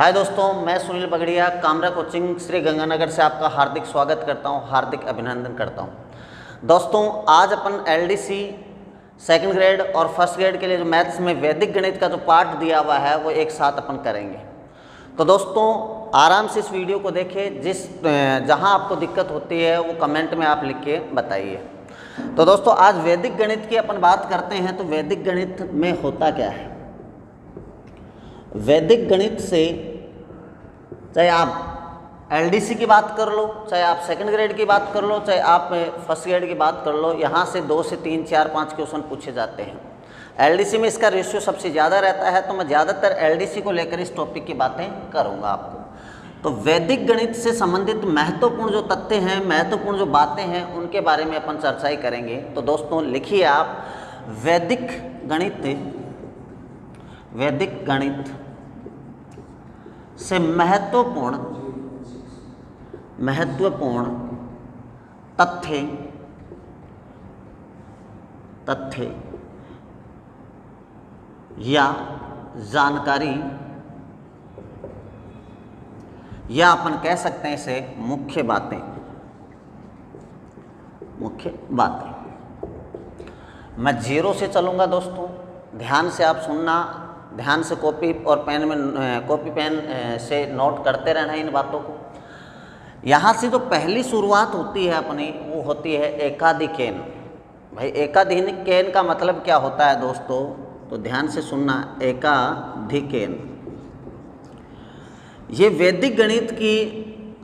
हाय दोस्तों, मैं सुनील बगड़िया कामरा कोचिंग श्री गंगानगर से आपका हार्दिक स्वागत करता हूं, हार्दिक अभिनंदन करता हूं। दोस्तों आज अपन एलडीसी सेकंड ग्रेड और फर्स्ट ग्रेड के लिए जो मैथ्स में वैदिक गणित का जो पार्ट दिया हुआ है वो एक साथ अपन करेंगे। तो दोस्तों आराम से इस वीडियो को देखें, जहां आपको दिक्कत होती है वो कमेंट में आप लिख के बताइए। तो दोस्तों आज वैदिक गणित की अपन बात करते हैं। तो वैदिक गणित में होता क्या है? वैदिक गणित से चाहे आप एलडीसी की बात कर लो, चाहे आप सेकंड ग्रेड की बात कर लो, चाहे आप फर्स्ट ग्रेड की बात कर लो, यहाँ से 2 से 3 4 5 क्वेश्चन पूछे जाते हैं। एलडीसी में इसका रेशियो सबसे ज़्यादा रहता है, तो मैं ज़्यादातर एलडीसी को लेकर इस टॉपिक की बातें करूँगा आपको। तो वैदिक गणित से संबंधित महत्वपूर्ण जो तथ्य हैं, महत्वपूर्ण जो बातें हैं, उनके बारे में अपन चर्चा ही करेंगे। तो दोस्तों लिखिए आप, वैदिक गणित से महत्वपूर्ण तथ्य या जानकारी, या अपन कह सकते हैं इसे मुख्य बातें। मैं जीरो से चलूँगा दोस्तों, ध्यान से आप सुनना, ध्यान से कॉपी पेन से नोट करते रहना इन बातों को। यहाँ से जो पहली शुरुआत होती है अपनी, वो होती है एकाधिकेन। भाई एकाधिकेन का मतलब क्या होता है दोस्तों? तो ध्यान से सुनना, एकाधिकेन ये वैदिक गणित की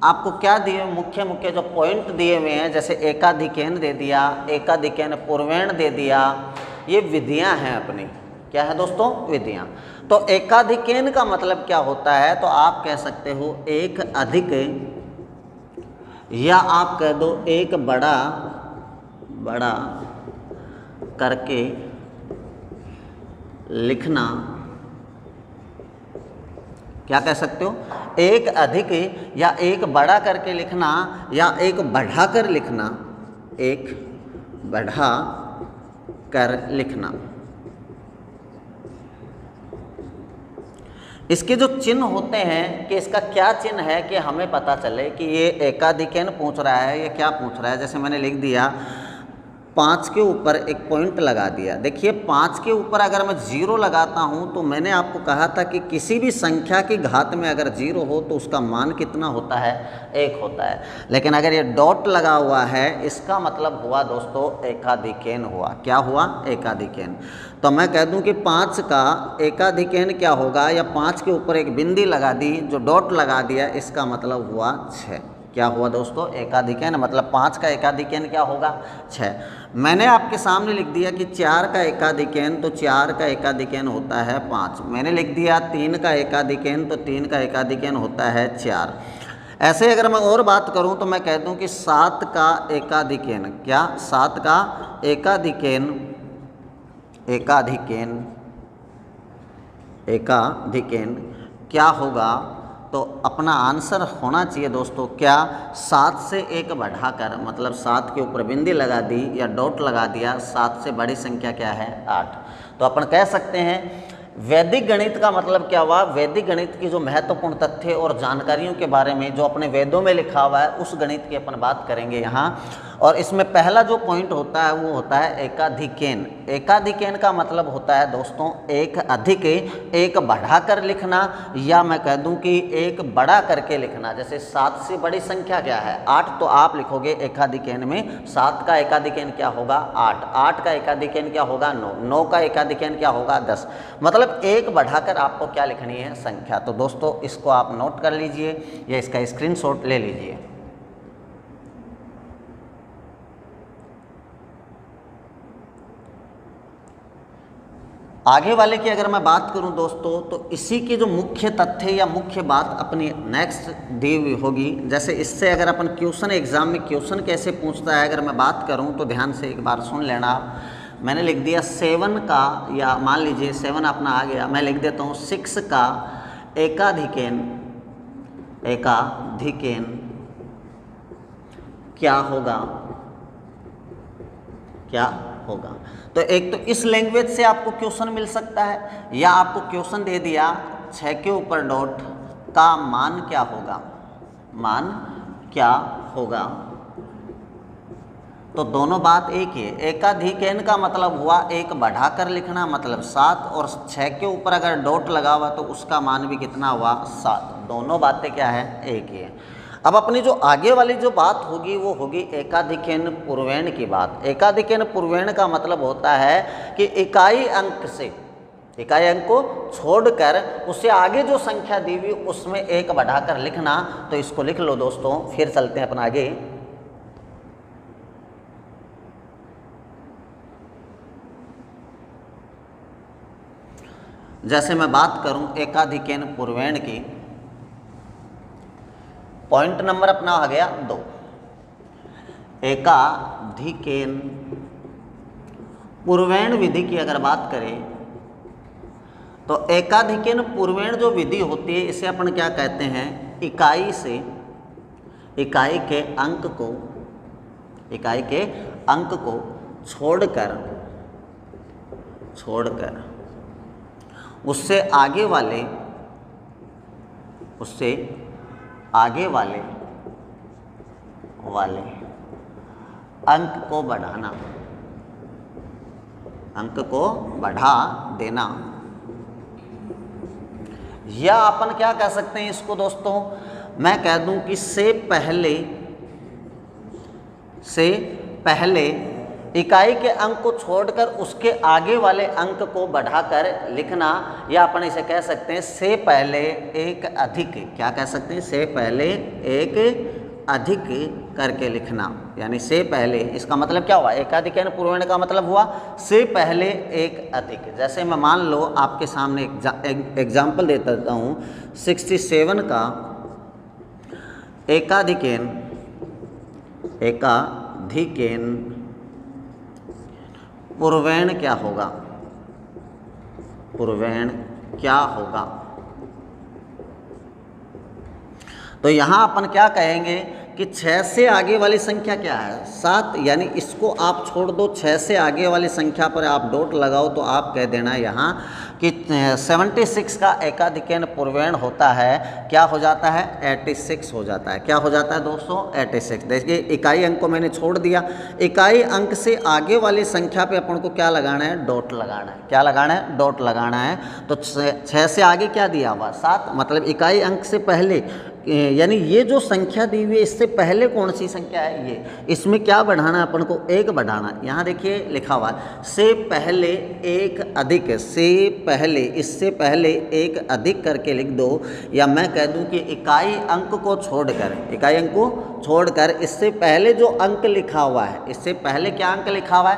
आपको क्या दिए, मुख्य जो पॉइंट दिए हुए हैं, जैसे एकाधिकेन दे दिया, एकाधिकेन पूर्वेण दे दिया, ये विधियां हैं अपनी। क्या है दोस्तों? विधियां। तो एकाधिकेन का मतलब क्या होता है? तो आप कह सकते हो एक अधिक, या आप कह दो एक बड़ा करके लिखना। क्या कह सकते हो? एक अधिक या एक बड़ा करके लिखना, या एक बढ़ा कर लिखना, एक बढ़ा कर लिखना। इसके जो चिन्ह होते हैं कि इसका क्या चिन्ह है कि हमें पता चले कि ये एकाधिकेन पूछ रहा है, ये क्या पूछ रहा है। जैसे मैंने लिख दिया 5 के ऊपर एक पॉइंट लगा दिया। देखिए 5 के ऊपर अगर मैं 0 लगाता हूँ, तो मैंने आपको कहा था कि किसी भी संख्या की घात में अगर 0 हो तो उसका मान कितना होता है? 1 होता है। लेकिन अगर ये डॉट लगा हुआ है, इसका मतलब हुआ दोस्तों एकाधिकेन हुआ। क्या हुआ? एकाधिकेन। तो मैं कह दूं कि 5 का एकाधिकेन क्या होगा, या 5 के ऊपर एक बिंदी लगा दी, जो डॉट लगा दिया, इसका मतलब हुआ 6। क्या हुआ दोस्तों? एकाधिकेन। मतलब 5 का एकाधिकेन क्या होगा? 6। मैंने आपके सामने लिख दिया कि 4 का एकाधिकेन, तो 4 का एकाधिकेन होता है 5। मैंने लिख दिया 3 का एकाधिकेन, तो 3 का एकाधिकेन होता है 4। ऐसे अगर मैं और बात करूं तो मैं कह दूं कि 7 का एकाधिकेन, क्या 7 का एकाधिकेन क्या होगा? तो अपना आंसर होना चाहिए दोस्तों क्या? 7 से 1 बढ़ाकर, मतलब 7 के ऊपर बिंदी लगा दी या डॉट लगा दिया, 7 से बड़ी संख्या क्या है? 8। तो अपन कह सकते हैं वैदिक गणित का मतलब क्या हुआ? वैदिक गणित की जो महत्वपूर्ण तथ्य और जानकारियों के बारे में जो अपने वेदों में लिखा हुआ है, उस गणित की अपन बात करेंगे यहाँ। और इसमें पहला जो पॉइंट होता है वो होता है एकाधिकेन। एकाधिकेन का मतलब होता है दोस्तों एक अधिक, एक बढ़ाकर लिखना, या मैं कह दूं कि एक बड़ा करके लिखना। जैसे 7 से बड़ी संख्या क्या है? 8। तो आप लिखोगे एकाधिकेन में 7 का एकाधिकेन क्या होगा? 8। 8 का एकाधिकेन क्या होगा? 9। 9 का एकाधिकेन क्या होगा? 10। मतलब एक बढ़ाकर आपको क्या लिखनी है? संख्या। तो दोस्तों इसको आप नोट कर लीजिए या इसका स्क्रीनशॉट ले लीजिए। आगे वाले की अगर मैं बात करूं दोस्तों, तो इसी की जो मुख्य तथ्य या मुख्य बात अपनी नेक्स्ट दी हुई होगी। जैसे इससे अगर अपन क्वेश्चन एग्जाम में क्वेश्चन कैसे पूछता है अगर मैं बात करूं, तो ध्यान से एक बार सुन लेना आप। मैंने लिख दिया 7 का, या मान लीजिए 7 अपना आ गया, मैं लिख देता हूं 6 का एकाधिकेन क्या होगा? तो एक तो इस लैंग्वेज से आपको क्वेश्चन मिल सकता है, या आपको क्वेश्चन दे दिया 6 के ऊपर डॉट का मान क्या होगा, मान क्या होगा। तो दोनों बात एक ही है। एकाधिक n का मतलब हुआ एक बढ़ाकर लिखना, मतलब 7, और 6 के ऊपर अगर डॉट लगा हुआ तो उसका मान भी कितना हुआ, 7। दोनों बातें क्या है, एक ही है। अब अपनी जो आगे वाली जो बात होगी वो होगी एकाधिक n पूर्वेण की बात। एकाधिक n पूर्वेण का मतलब होता है कि इकाई अंक से, इकाई अंक को छोड़कर उससे आगे जो संख्या दी हुई उसमें एक बढ़ाकर लिखना। तो इसको लिख लो दोस्तों, फिर चलते हैं अपना आगे। जैसे मैं बात करूं एकाधिक n पूर्वेण की, पॉइंट नंबर अपना आ गया 2। एकाधिक n पूर्वेण विधि की अगर बात करें तो एकाधिक n पूर्वेण जो विधि होती है इसे अपन क्या कहते हैं, इकाई से इकाई के अंक को छोड़कर उससे आगे वाले अंक को बढ़ाना, अंक को बढ़ा देना। या अपन क्या कह सकते हैं इसको दोस्तों, मैं कह दूं कि से पहले इकाई के अंक को छोड़कर उसके आगे वाले अंक को बढ़ाकर लिखना, या अपन इसे कह सकते हैं से पहले एक अधिक, क्या कह सकते हैं, से पहले एक अधिक करके लिखना। यानी से पहले, इसका मतलब क्या हुआ, एकाधिक n पूर्वेण का मतलब हुआ से पहले एक अधिक। जैसे मैं मान लो आपके सामने एग्जाम्पल देता हूँ, 67 का एकाधिक n पूर्वेण क्या होगा, पूर्वेण क्या होगा। तो यहाँ अपन क्या कहेंगे कि 6 से आगे वाली संख्या क्या है, 7। यानी इसको आप छोड़ दो, 6 से आगे वाली संख्या पर आप डॉट लगाओ तो आप कह देना यहाँ कि 76 का एकाधिक n पूर्वेण होता है, क्या हो जाता है, 86 हो जाता है। क्या हो जाता है दोस्तों, 86। देखिए इकाई अंक को मैंने छोड़ दिया, इकाई अंक से आगे वाली संख्या पे अपन को क्या लगाना है, डॉट लगाना है। क्या लगाना है, डॉट लगाना है। तो 6 से आगे क्या दिया हुआ, 7, मतलब इकाई अंक से पहले, यानी ये जो संख्या दी हुई है इससे पहले कौन सी संख्या है, ये, इसमें क्या बढ़ाना है अपन को, एक बढ़ाना। यहाँ देखिए लिखा हुआ है से पहले एक अधिक, से पहले, इससे पहले एक अधिक करके लिख दो। या मैं कह दूं कि इकाई अंक को छोड़कर इससे पहले जो अंक लिखा हुआ है, इससे पहले क्या अंक लिखा हुआ है,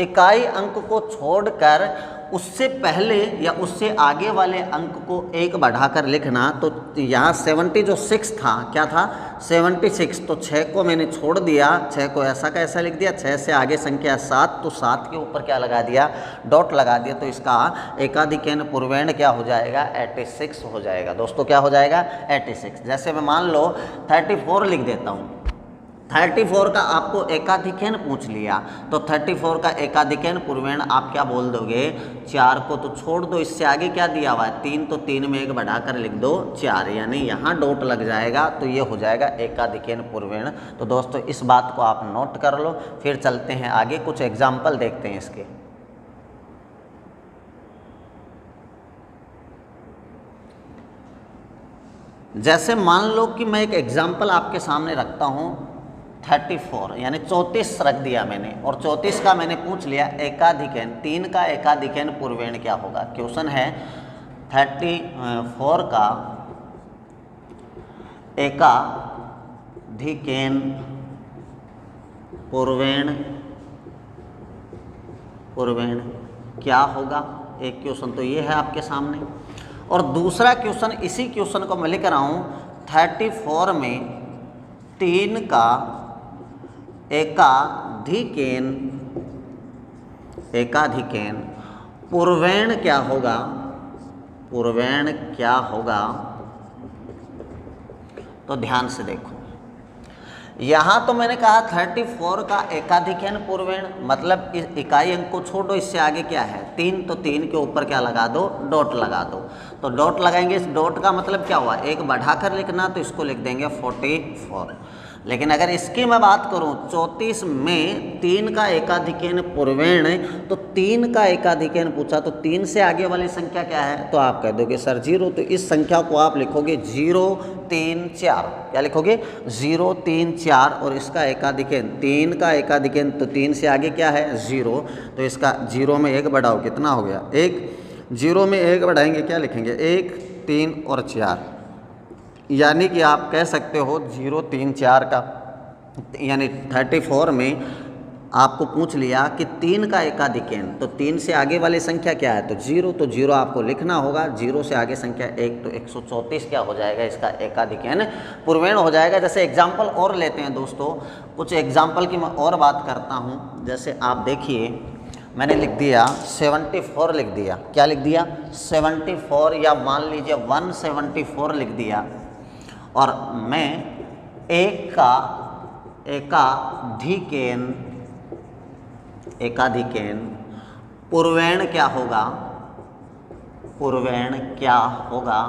इकाई अंक को छोड़कर उससे पहले या उससे आगे वाले अंक को एक बढ़ाकर लिखना। तो यहाँ 76 था, क्या था, 76। तो 6 को मैंने छोड़ दिया, 6 को ऐसा का ऐसा लिख दिया, 6 से आगे संख्या 7, तो 7 के ऊपर क्या लगा दिया, डॉट लगा दिया। तो इसका एकाधिक n पूर्वेण क्या हो जाएगा, 86 हो जाएगा दोस्तों। क्या हो जाएगा, 86। जैसे मैं मान लो 34 लिख देता हूँ, 34 का आपको एकाधिक n पूछ लिया, तो 34 का एकाधिक n पूर्वेण आप क्या बोल दोगे, 4 को तो छोड़ दो, इससे आगे क्या दिया हुआ है, 3, तो 3 में एक बढ़ाकर लिख दो 4, यानी यहाँ डॉट लग जाएगा। तो ये हो जाएगा एकाधिक n पूर्वेण। तो दोस्तों इस बात को आप नोट कर लो, फिर चलते हैं आगे, कुछ एग्जाम्पल देखते हैं इसके। जैसे मान लो कि मैं एक एग्जाम्पल आपके सामने रखता हूँ, 34 यानी 34 रख दिया मैंने, और 34 का मैंने पूछ लिया एकाधिक n, 3 का एकाधिक n पूर्वेण क्या होगा। क्वेश्चन है 34 का एकाधिक n पूर्वेण क्या होगा। एक क्वेश्चन तो ये है आपके सामने, और दूसरा क्वेश्चन, इसी क्वेश्चन को मैं लिख रहा हूँ, 34 में 3 का एकाधिक n पूर्वेण क्या होगा, पूर्वेण क्या होगा। तो ध्यान से देखो, यहाँ तो मैंने कहा 34 का एकाधिक n पूर्वेण, मतलब इस इकाई अंक को छोड़ो, इससे आगे क्या है 3, तो 3 के ऊपर क्या लगा दो, डॉट लगा दो। तो डॉट लगाएंगे। इस डॉट का मतलब क्या हुआ, एक बढ़ाकर लिखना, तो इसको लिख देंगे 44। लेकिन अगर इसकी मैं बात करूं 34 में 3 का एकाधिकन पूर्वेण, तो 3 का एकाधिकन पूछा तो 3 से आगे वाली संख्या क्या है, तो आप कह दोगे सर 0। तो इस संख्या को आप लिखोगे 0 3 4। क्या लिखोगे 0 3 4, और इसका एकाधिकन 3 का एकाधिकन, तो 3 से आगे क्या है 0, तो इसका 0 में 1 बढ़ाओ कितना हो गया 1। 0 में 1 बढ़ाएंगे क्या लिखेंगे 1 3 और 4, यानी कि आप कह सकते हो 0 3 4 का, यानी 34 में आपको पूछ लिया कि 3 का एकाधिकन, तो 3 से आगे वाली संख्या क्या है, तो 0। तो 0 आपको लिखना होगा, 0 से आगे संख्या 1, तो 134 क्या हो जाएगा, इसका एकाधिकन पूर्वेण हो जाएगा। जैसे एग्जाम्पल और लेते हैं दोस्तों, कुछ एग्जाम्पल की मैं और बात करता हूँ। जैसे आप देखिए, मैंने लिख दिया 74 लिख दिया, क्या लिख दिया 74, या मान लीजिए 174 लिख दिया, और मैं एक का एकाधिकन पूर्वेण क्या होगा, पूर्वेण क्या होगा।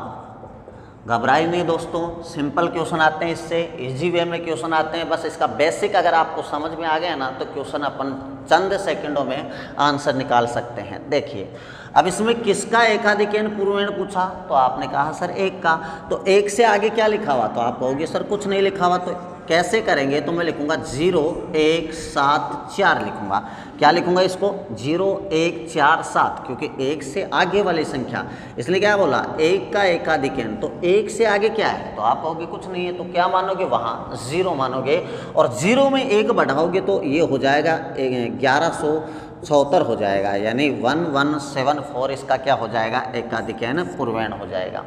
घबराइए नहीं दोस्तों, सिंपल क्वेश्चन आते हैं, इससे इजी वे में क्वेश्चन आते हैं। बस इसका बेसिक अगर आपको समझ में आ गया ना, तो क्वेश्चन अपन चंद सेकंडों में आंसर निकाल सकते हैं। देखिए, अब इसमें किसका एकाधिकन पूर्वेण पूछा, तो आपने कहा सर 1 का, तो 1 से आगे क्या लिखा हुआ, तो आप कहोगे सर कुछ नहीं लिखा हुआ। तो कैसे करेंगे, तो मैं लिखूंगा 0 1 7 4 लिखूंगा। क्या लिखूंगा इसको 0 1 4 7, क्योंकि 1 से आगे वाली संख्या, इसलिए क्या बोला 1 का एकाधिकन, तो 1 से आगे क्या है, तो आप कहोगे कुछ नहीं है, तो क्या मानोगे वहाँ 0 मानोगे, और 0 में 1 बढ़ाओगे तो ये हो जाएगा 1174 हो जाएगा, यानी 1174 इसका क्या हो जाएगा, एकाधिकन पूर्वेण हो जाएगा।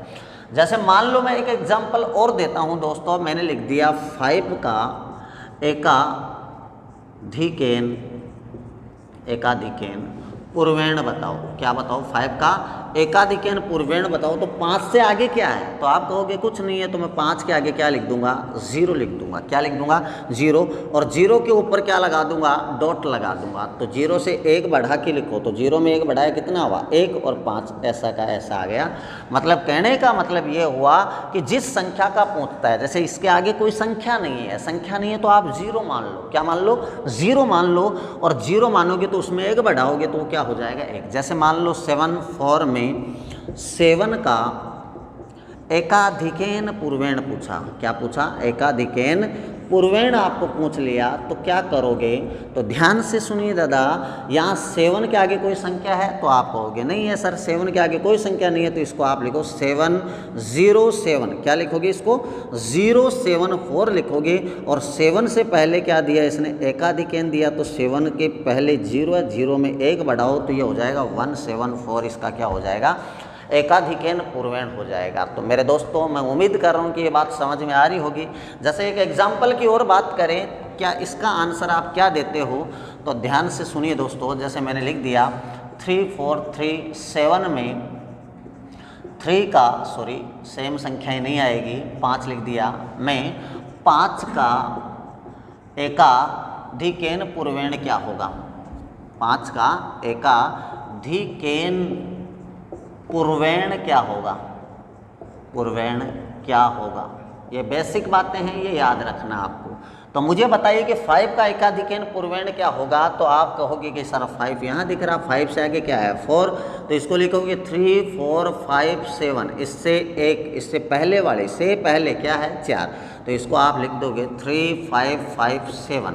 जैसे मान लो मैं एक एग्जांपल और देता हूं दोस्तों, मैंने लिख दिया 5 का एकाधिकन पूर्वेण बताओ। क्या बताओ, 5 का एकाधिकन पूर्वेण बताओ। तो 5 से आगे क्या है, तो आप कहोगे कुछ नहीं है, तो मैं 5 के आगे क्या लिख दूंगा 0 लिख दूंगा। क्या लिख दूंगा 0, और 0 के ऊपर क्या लगा दूंगा, डॉट लगा दूंगा। तो 0 से 1 बढ़ा के लिखो, तो 0 में 1 बढ़ाया कितना हुआ 1, और 5 ऐसा का ऐसा आ गया। मतलब कहने का मतलब ये हुआ कि जिस संख्या का पूछता है, जैसे इसके आगे कोई संख्या नहीं है, तो आप 0 मान लो। क्या मान लो 0 मान लो, और 0 मानोगे तो उसमें 1 बढ़ाओगे तो क्या हो जाएगा 1। जैसे मान लो 74 में 7 का एकाधिकन पूर्वेण पूछा। क्या पूछा, एकाधिकन पूर्वेण आपको पूछ लिया, तो क्या करोगे, तो ध्यान से सुनिए दादा, यहाँ 7 के आगे कोई संख्या है, तो आप कहोगे नहीं है सर 7 के आगे कोई संख्या नहीं है, तो इसको आप लिखो 707। क्या लिखोगे इसको 074 लिखोगे, और 7 से पहले क्या दिया इसने, एकाधिकन दिया, तो 7 के पहले 0 है, 0 में 1 बढ़ाओ तो ये हो जाएगा 174, इसका क्या हो जाएगा, एकाधिकन पूर्वेण हो जाएगा। तो मेरे दोस्तों, मैं उम्मीद कर रहा हूँ कि ये बात समझ में आ रही होगी। जैसे एक एग्जाम्पल की और बात करें, क्या इसका आंसर आप क्या देते हो, तो ध्यान से सुनिए दोस्तों। जैसे मैंने लिख दिया 3437 में 3 का, सॉरी सेम संख्याएं नहीं आएगी, 5 लिख दिया, मैं 5 का एकाधिकन पूर्वेण क्या होगा, 5 का एकाधिकन पूर्वेण क्या होगा, पूर्वेण क्या होगा। ये बेसिक बातें हैं, ये याद रखना आपको। तो मुझे बताइए कि 5 का एकाधिकन पूर्वेण क्या होगा, तो आप कहोगे कि सर 5 यहाँ दिख रहा, 5 से आगे क्या है 4, तो इसको लिखोगे 3 4 5 7, इससे एक, इससे पहले वाले से पहले क्या है 4, तो इसको आप लिख दोगे 3 5 5 7।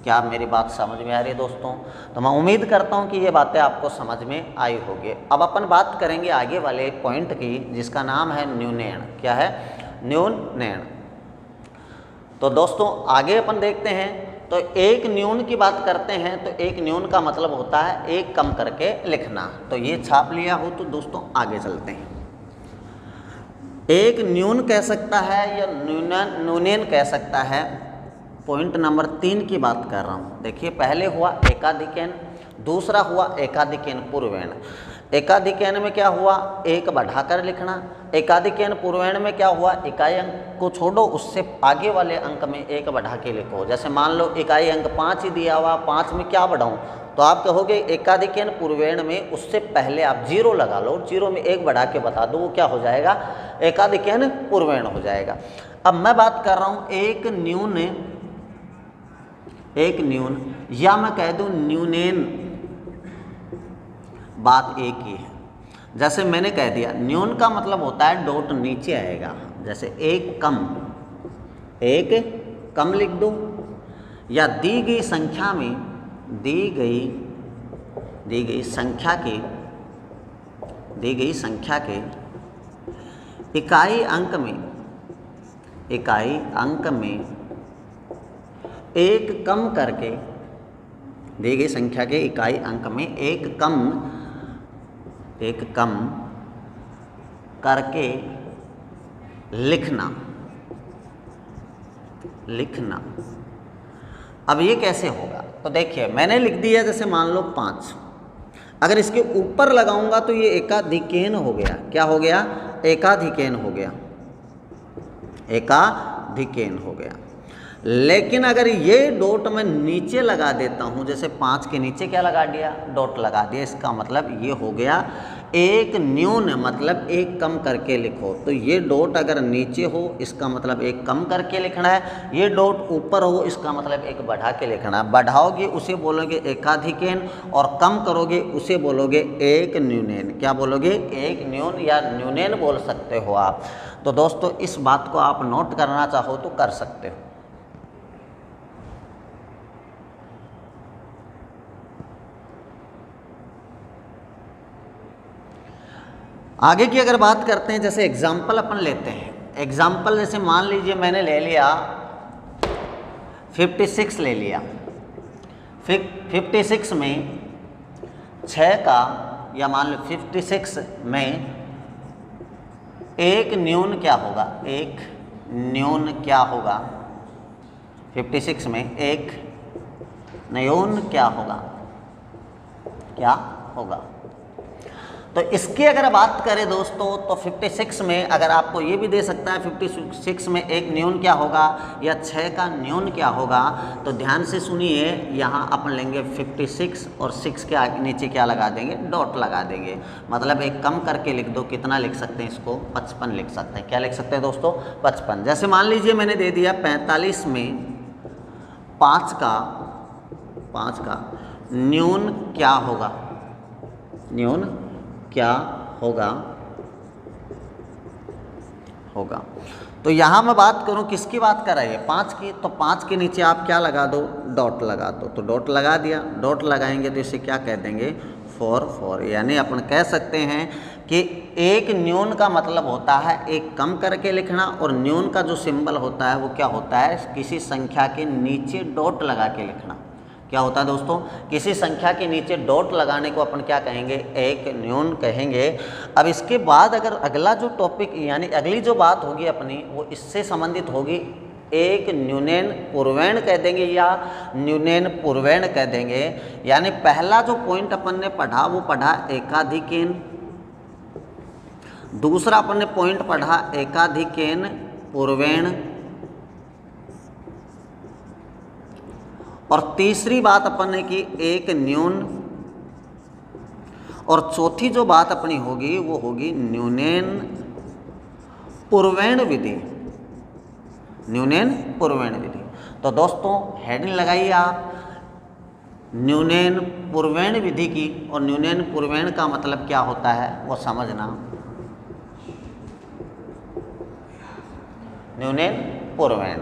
क्या मेरी बात समझ में आ रही है दोस्तों? तो मैं उम्मीद करता हूँ कि ये बातें आपको समझ में आई होगी। अब अपन बात करेंगे आगे वाले पॉइंट की, जिसका नाम है न्यूनेण। क्या है, न्यूनेण। तो दोस्तों आगे अपन देखते हैं, तो एक न्यून की बात करते हैं, तो एक न्यून का मतलब होता है एक कम करके लिखना। तो ये छाप लिया हो, तो दोस्तों आगे चलते हैं। एक न्यून कह सकता है या न्यूनेन कह सकता है। पॉइंट नंबर 3 की बात कर रहा हूँ। देखिए, पहले हुआ एकाधिकन, दूसरा हुआ एकाधिकन पूर्वेण। एकाधिकन में क्या हुआ, एक बढ़ाकर लिखना। एकाधिकन पूर्वेण में क्या हुआ, इकाई अंक को छोड़ो, उससे आगे वाले अंक में एक बढ़ा के लिखो। जैसे मान लो इकाई अंक 5 ही दिया हुआ, 5 में क्या बढ़ाऊँ, तो आप कहोगे एकाधिकेन पूर्वेण में, उससे पहले आप जीरो लगा लो, जीरो में एक बढ़ा के बता दो, वो क्या हो जाएगा, एकाधिकेन पूर्वेण हो जाएगा। अब मैं बात कर रहा हूँ एक न्यून या मैं कह दूँ न्यूनेन, बात एक ही है। जैसे मैंने कह दिया न्यून का मतलब होता है डॉट नीचे आएगा, जैसे एक कम लिख दूँ, या दी गई संख्या में दी गई संख्या के इकाई अंक में एक कम करके, दी गई संख्या के इकाई अंक में एक कम करके लिखना। अब ये कैसे होगा, तो देखिए मैंने लिख दिया जैसे मान लो 5, अगर इसके ऊपर लगाऊंगा तो ये एकाधिकेन हो गया। क्या हो गया, एकाधिकेन हो गया। लेकिन अगर ये डॉट मैं नीचे लगा देता हूँ, जैसे 5 के नीचे क्या लगा दिया, डॉट लगा दिया, इसका मतलब ये हो गया एक न्यून, मतलब एक कम करके लिखो। तो ये डॉट अगर नीचे हो इसका मतलब एक कम करके लिखना है, ये डॉट ऊपर हो इसका मतलब एक बढ़ा के लिखना है। बढ़ाओगे उसे बोलोगे एकाधिकेन और कम करोगे उसे बोलोगे एक न्यूनेन। क्या बोलोगे, एक न्यून या न्यूनेन बोल सकते हो आप। तो दोस्तों इस बात को आप नोट करना चाहो तो कर सकते हो। आगे की अगर बात करते हैं, जैसे एग्जाम्पल अपन लेते हैं। एग्जाम्पल जैसे मान लीजिए मैंने ले लिया 56 ले लिया, 56 में 6 का, या मान लो 56 में एक न्यून क्या होगा, 56 में एक न्यून क्या होगा। तो इसकी अगर बात करें दोस्तों, तो 56 में अगर आपको ये भी दे सकता है 56 में एक न्यून क्या होगा या 6 का न्यून क्या होगा, तो ध्यान से सुनिए। यहाँ अपन लेंगे 56 और 6 के आगे नीचे क्या लगा देंगे, डॉट लगा देंगे। मतलब एक कम करके लिख दो, कितना लिख सकते हैं इसको, 55 लिख सकते हैं। क्या लिख सकते हैं दोस्तों, 55। जैसे मान लीजिए मैंने दे दिया 45 में 5 का न्यून क्या होगा, होगा। तो यहाँ मैं बात करूँ किसकी बात कर रही है, 5 की, तो 5 के नीचे आप क्या लगा दो, डॉट लगा दो। तो डॉट लगा दिया, डॉट लगाएंगे तो इसे क्या कह देंगे, 4, यानी अपन कह सकते हैं कि एक न्यून का मतलब होता है एक कम करके लिखना, और न्यून का जो सिंबल होता है वो क्या होता है, किसी संख्या के नीचे डॉट लगा के लिखना। क्या होता है दोस्तों, किसी संख्या के नीचे डॉट लगाने को अपन क्या कहेंगे, एक न्यून कहेंगे। अब इसके बाद अगर अगला जो टॉपिक यानी अगली जो बात होगी अपनी वो इससे संबंधित होगी, एक न्यूनेन पूर्वेण कह देंगे या न्यूनेन पूर्वेण कह देंगे। यानी पहला जो पॉइंट अपन ने पढ़ा वो पढ़ा एकाधिकेन, दूसरा अपन ने पॉइंट पढ़ा एकाधिकेन पूर्वेण, और तीसरी बात अपन ने की एक न्यून, और चौथी जो बात अपनी होगी वो होगी न्यूनेन पूर्वेण विधि, तो दोस्तों हेडिंग लगाइए आप न्यूनेन पूर्वेण विधि की, और न्यूनेन पूर्वेण का मतलब क्या होता है वो समझना। न्यूनेन पूर्वेण